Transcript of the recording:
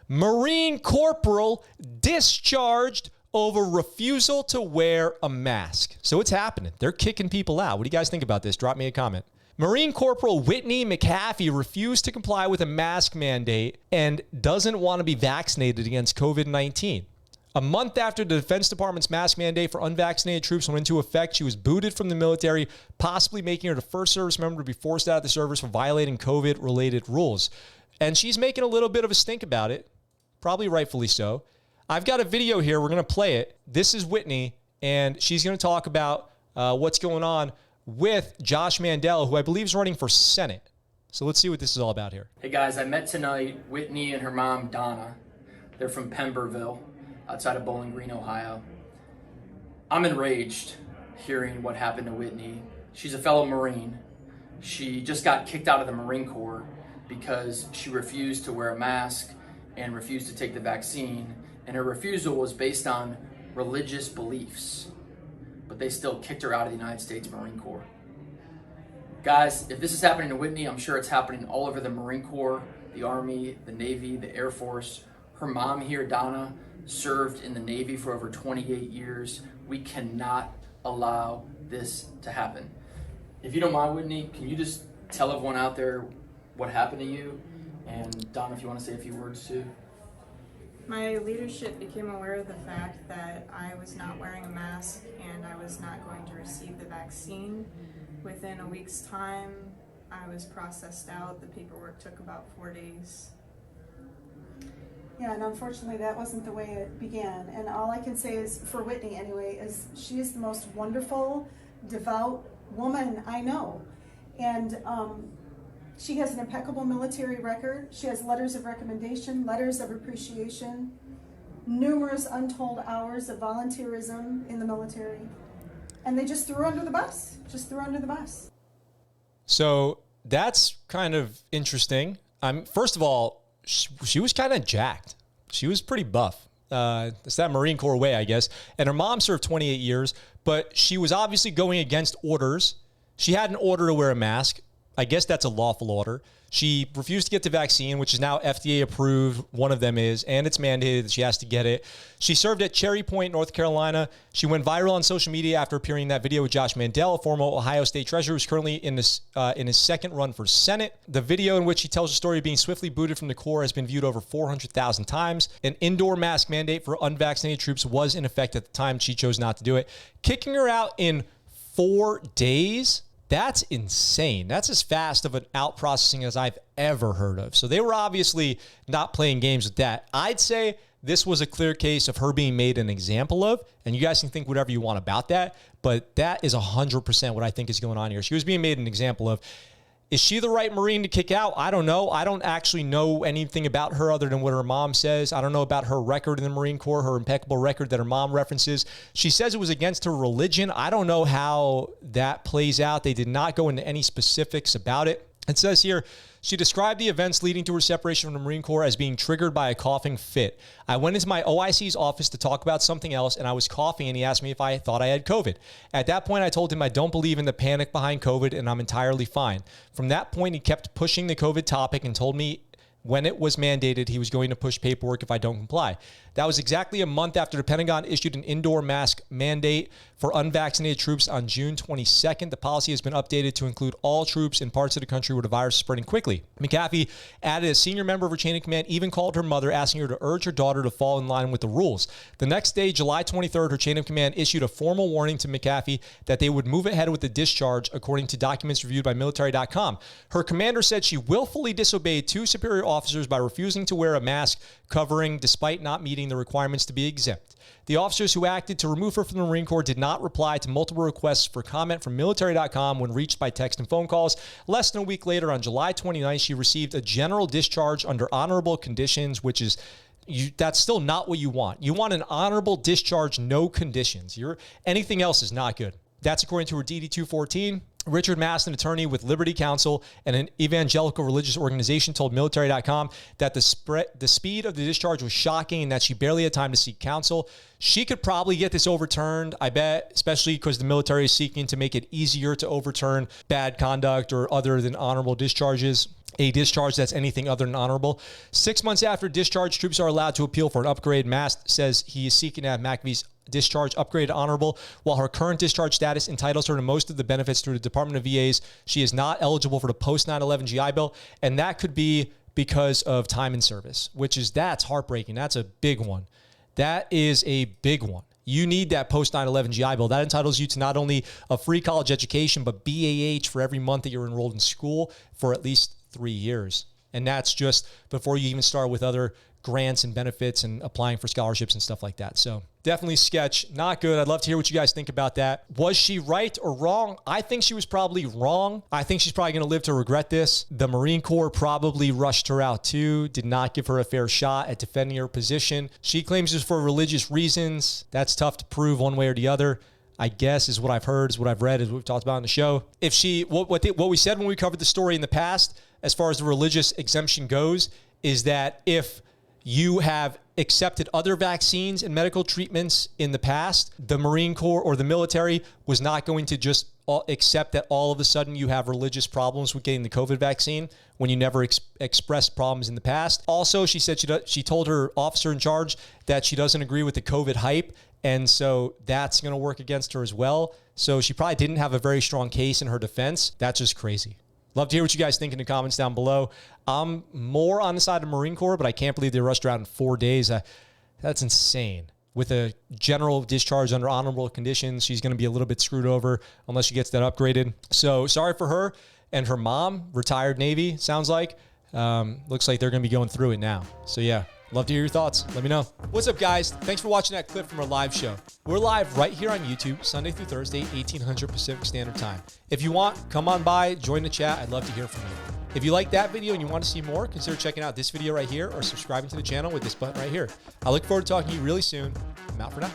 Marine corporal discharged over refusal to wear a mask. So it's happening. They're kicking people out. What do you guys think about this? Drop me a comment. Marine Corporal Whitney McAfee refused to comply with a mask mandate and doesn't want to be vaccinated against COVID-19. A month after the Defense Department's mask mandate for unvaccinated troops went into effect, she was booted from the military, possibly making her the first service member to be forced out of the service for violating COVID-related rules. And she's making a little bit of a stink about it, probably rightfully so. I've got a video here. We're going to play it. This is Whitney, and she's going to talk about what's going on with Josh Mandel, who I believe is running for Senate. So let's see what this is all about here. Hey guys, I met tonight Whitney and her mom, Donna. They're from Pemberville, outside of Bowling Green, Ohio. I'm enraged hearing what happened to Whitney. She's a fellow Marine. She just got kicked out of the Marine Corps because she refused to wear a mask and refused to take the vaccine. And her refusal was based on religious beliefs. But they still kicked her out of the United States Marine Corps. Guys, if this is happening to Whitney, I'm sure it's happening all over the Marine Corps, the Army, the Navy, the Air Force. Her mom here, Donna, served in the Navy for over 28 years. We cannot allow this to happen. If you don't mind, Whitney, can you just tell everyone out there what happened to you? And Donna, if you want to say a few words too. My leadership became aware of the fact that I was not wearing a mask and I was not going to receive the vaccine. Within a week's time, I was processed out. The paperwork took about 4 days. Yeah, and unfortunately that wasn't the way it began. And all I can say is, for Whitney anyway, is she is the most wonderful, devout woman I know. And she has an impeccable military record. She has letters of recommendation, letters of appreciation, numerous untold hours of volunteerism in the military. And they just threw her under the bus, So that's kind of interesting. First of all, she was kind of jacked. She was pretty buff. It's that Marine Corps way, I guess. And her mom served 28 years, but she was obviously going against orders. She had an order to wear a mask. I guess that's a lawful order. She refused to get the vaccine, which is now FDA approved. One of them is, and it's mandated that she has to get it. She served at Cherry Point, North Carolina. She went viral on social media after appearing in that video with Josh Mandel, a former Ohio State Treasurer, who's currently in his second run for Senate. The video in which he tells the story of being swiftly booted from the Corps has been viewed over 400,000 times. An indoor mask mandate for unvaccinated troops was in effect at the time. She chose not to do it. Kicking her out in 4 days? That's insane. That's as fast of an out processing as I've ever heard of. So they were obviously not playing games with that. I'd say this was a clear case of her being made an example of, and you guys can think whatever you want about that, but that is 100% what I think is going on here. She was being made an example of. Is she the right Marine to kick out? I don't know. I don't actually know anything about her other than what her mom says. I don't know about her record in the Marine Corps, her impeccable record that her mom references. She says it was against her religion. I don't know how that plays out. They did not go into any specifics about it. It says here, she described the events leading to her separation from the Marine Corps as being triggered by a coughing fit. I went into my OIC's office to talk about something else, and I was coughing, and he asked me if I thought I had COVID. At that point, I told him I don't believe in the panic behind COVID, and I'm entirely fine. From that point, he kept pushing the COVID topic and told me when it was mandated, he was going to push paperwork if I don't comply. That was exactly a month after the Pentagon issued an indoor mask mandate for unvaccinated troops on June 22nd. The policy has been updated to include all troops in parts of the country where the virus is spreading quickly. McAfee added a senior member of her chain of command even called her mother, asking her to urge her daughter to fall in line with the rules. The next day, July 23rd, her chain of command issued a formal warning to McAfee that they would move ahead with the discharge, according to documents reviewed by military.com. Her commander said she willfully disobeyed 2 superior officers by refusing to wear a mask covering despite not meeting the requirements to be exempt. The officers who acted to remove her from the Marine Corps did not reply to multiple requests for comment from military.com when reached by text and phone calls. Less than a week later, on July 29th, she received a general discharge under honorable conditions, which is that's still not what you want. You want an honorable discharge, no conditions. Anything else is not good. That's according to her DD 214. Richard Mast, an attorney with Liberty Counsel and an evangelical religious organization, told military.com that the speed of the discharge was shocking and that she barely had time to seek counsel. She could probably get this overturned, I bet, especially because the military is seeking to make it easier to overturn bad conduct or other than honorable discharges. a discharge that's anything other than honorable. 6 months after discharge, troops are allowed to appeal for an upgrade. Mast says he is seeking to have McAfee's discharge upgraded to honorable. While her current discharge status entitles her to most of the benefits through the Department of VAs, she is not eligible for the post 9/11 GI Bill, and that could be because of time in service, that's heartbreaking. That's a big one. That is a big one. You need that post 9/11 GI Bill. That entitles you to not only a free college education, but BAH for every month that you're enrolled in school for at least 3 years. And that's just before you even start with other grants and benefits and applying for scholarships and stuff like that. So definitely sketch, not good. I'd love to hear what you guys think about that. Was she right or wrong? I think she was probably wrong. I think she's probably going to live to regret this. The Marine Corps probably rushed her out too, did not give her a fair shot at defending her position. She claims it was for religious reasons. That's tough to prove one way or the other. I guess is what I've heard, is what I've read, is what we've talked about on the show. If she, what we said when we covered the story in the past, as far as the religious exemption goes, is that if you have accepted other vaccines and medical treatments in the past, the Marine Corps or the military was not going to just accept that all of a sudden you have religious problems with getting the COVID vaccine when you never expressed problems in the past. Also, she said she told her officer in charge that she doesn't agree with the COVID hype, and so that's going to work against her as well. So she probably didn't have a very strong case in her defense. That's just crazy. Love to hear what you guys think in the comments down below. I'm more on the side of Marine Corps, but I can't believe they rushed her out in 4 days. That's insane. With a general discharge under honorable conditions, she's going to be a little bit screwed over unless she gets that upgraded. So sorry for her and her mom, retired Navy, sounds like. Looks like they're going to be going through it now. So yeah, love to hear your thoughts. Let me know. What's up, guys? Thanks for watching that clip from our live show. We're live right here on YouTube, Sunday through Thursday, 1800 Pacific Standard Time. If you want, come on by, join the chat. I'd love to hear from you. If you like that video and you want to see more, consider checking out this video right here or subscribing to the channel with this button right here. I look forward to talking to you really soon. I'm out for now.